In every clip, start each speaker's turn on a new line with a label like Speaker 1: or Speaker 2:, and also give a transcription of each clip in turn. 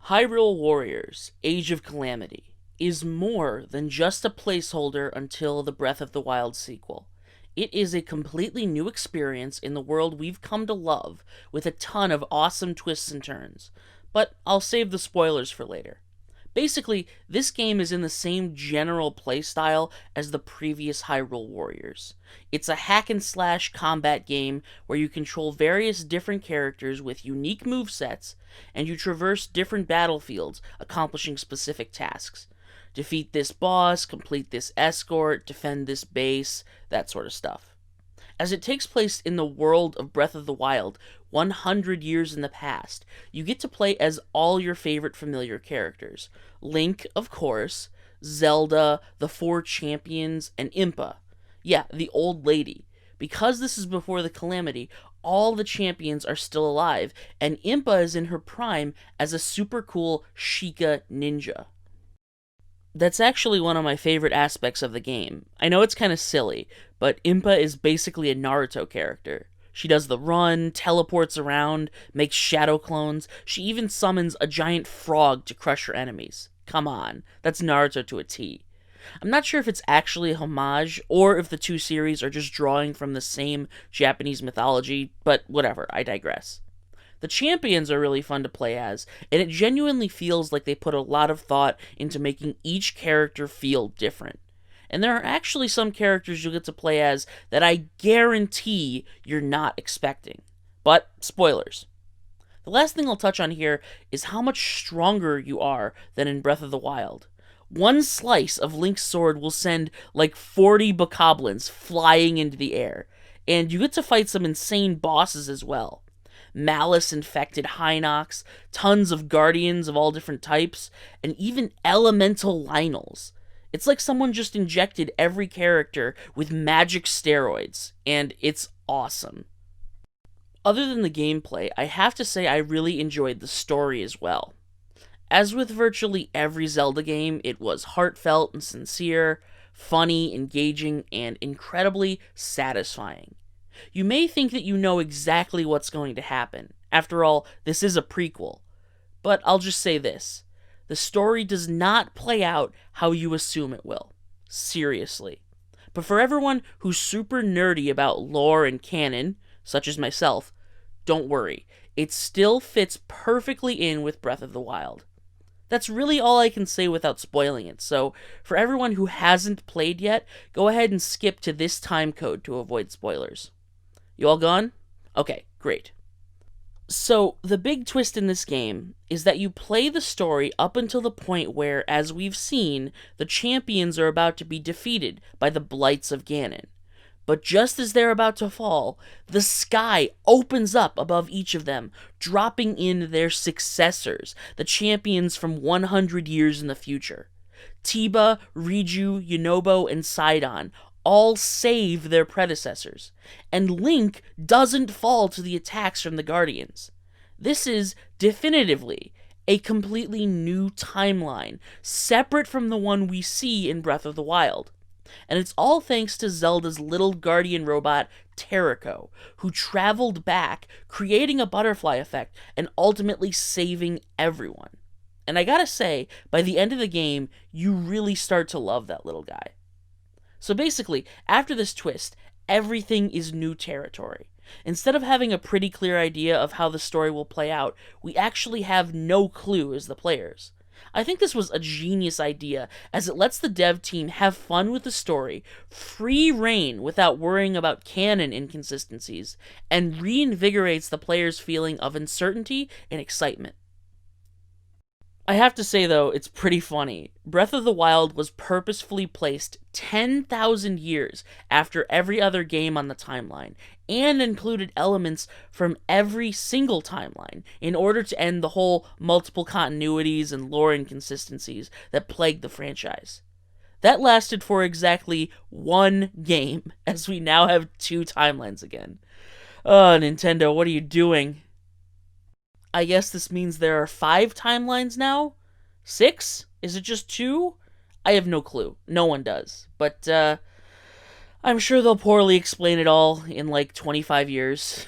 Speaker 1: Hyrule Warriors, Age of Calamity, is more than just a placeholder until the Breath of the Wild sequel. It is a completely new experience in the world we've come to love, with a ton of awesome twists and turns. But I'll save the spoilers for later. Basically, this game is in the same general playstyle as the previous Hyrule Warriors. It's a hack and slash combat game where you control various different characters with unique movesets, and you traverse different battlefields, accomplishing specific tasks. Defeat this boss, complete this escort, defend this base, that sort of stuff. As it takes place in the world of Breath of the Wild, 100 years in the past, you get to play as all your favorite familiar characters. Link, of course, Zelda, the four champions, and Impa. Yeah, the old lady. Because this is before the Calamity, all the champions are still alive, and Impa is in her prime as a super cool Sheikah ninja. That's actually one of my favorite aspects of the game. I know it's kind of silly, but Impa is basically a Naruto character. She does the run, teleports around, makes shadow clones, she even summons a giant frog to crush her enemies. Come on, that's Naruto to a T. I'm not sure if it's actually a homage, or if the two series are just drawing from the same Japanese mythology, but whatever, I digress. The champions are really fun to play as, and it genuinely feels like they put a lot of thought into making each character feel different. And there are actually some characters you'll get to play as that I guarantee you're not expecting. But, spoilers. The last thing I'll touch on here is how much stronger you are than in Breath of the Wild. One slice of Link's sword will send like 40 bokoblins flying into the air, and you get to fight some insane bosses as well. Malice-infected Hinox, tons of guardians of all different types, and even elemental Lynels. It's like someone just injected every character with magic steroids, and it's awesome. Other than the gameplay, I have to say I really enjoyed the story as well. As with virtually every Zelda game, it was heartfelt and sincere, funny, engaging, and incredibly satisfying. You may think that you know exactly what's going to happen. After all, this is a prequel. But I'll just say this. The story does not play out how you assume it will. Seriously. But for everyone who's super nerdy about lore and canon, such as myself, don't worry. It still fits perfectly in with Breath of the Wild. That's really all I can say without spoiling it, so for everyone who hasn't played yet, go ahead and skip to this time code to avoid spoilers. You all gone? Okay, great. So, the big twist in this game is that you play the story up until the point where, as we've seen, the champions are about to be defeated by the Blights of Ganon. But just as they're about to fall, the sky opens up above each of them, dropping in their successors, the champions from 100 years in the future. Tiba, Riju, Yunobo, and Sidon all save their predecessors, and Link doesn't fall to the attacks from the Guardians. This is definitively a completely new timeline, separate from the one we see in Breath of the Wild. And it's all thanks to Zelda's little guardian robot, Terrako, who traveled back, creating a butterfly effect, and ultimately saving everyone. And I gotta say, by the end of the game, you really start to love that little guy. So basically, after this twist, everything is new territory. Instead of having a pretty clear idea of how the story will play out, we actually have no clue as the players. I think this was a genius idea, as it lets the dev team have fun with the story, free reign without worrying about canon inconsistencies, and reinvigorates the player's feeling of uncertainty and excitement. I have to say, though, it's pretty funny. Breath of the Wild was purposefully placed 10,000 years after every other game on the timeline, and included elements from every single timeline in order to end the whole multiple continuities and lore inconsistencies that plagued the franchise. That lasted for exactly one game, as we now have two timelines again. Oh, Nintendo, what are you doing? I guess this means there are 5 timelines now? 6? Is it just 2? I have no clue. No one does. But, I'm sure they'll poorly explain it all in like 25 years.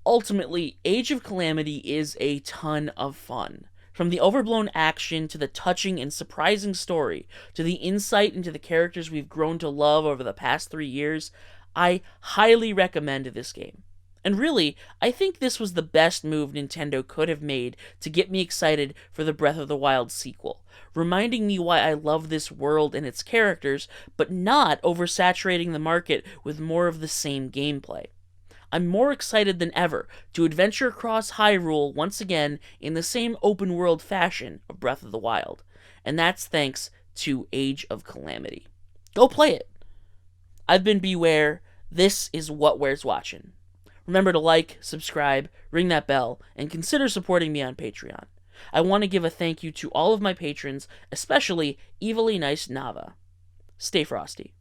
Speaker 1: Ultimately, Age of Calamity is a ton of fun. From the overblown action to the touching and surprising story to the insight into the characters we've grown to love over the past 3 years, I highly recommend this game. And really, I think this was the best move Nintendo could have made to get me excited for the Breath of the Wild sequel, reminding me why I love this world and its characters, but not oversaturating the market with more of the same gameplay. I'm more excited than ever to adventure across Hyrule once again in the same open world fashion of Breath of the Wild, and that's thanks to Age of Calamity. Go play it! I've been Beware. This is What Wears Watchin'. Remember to like, subscribe, ring that bell, and consider supporting me on Patreon. I want to give a thank you to all of my patrons, especially Evilly Nice Nava. Stay frosty.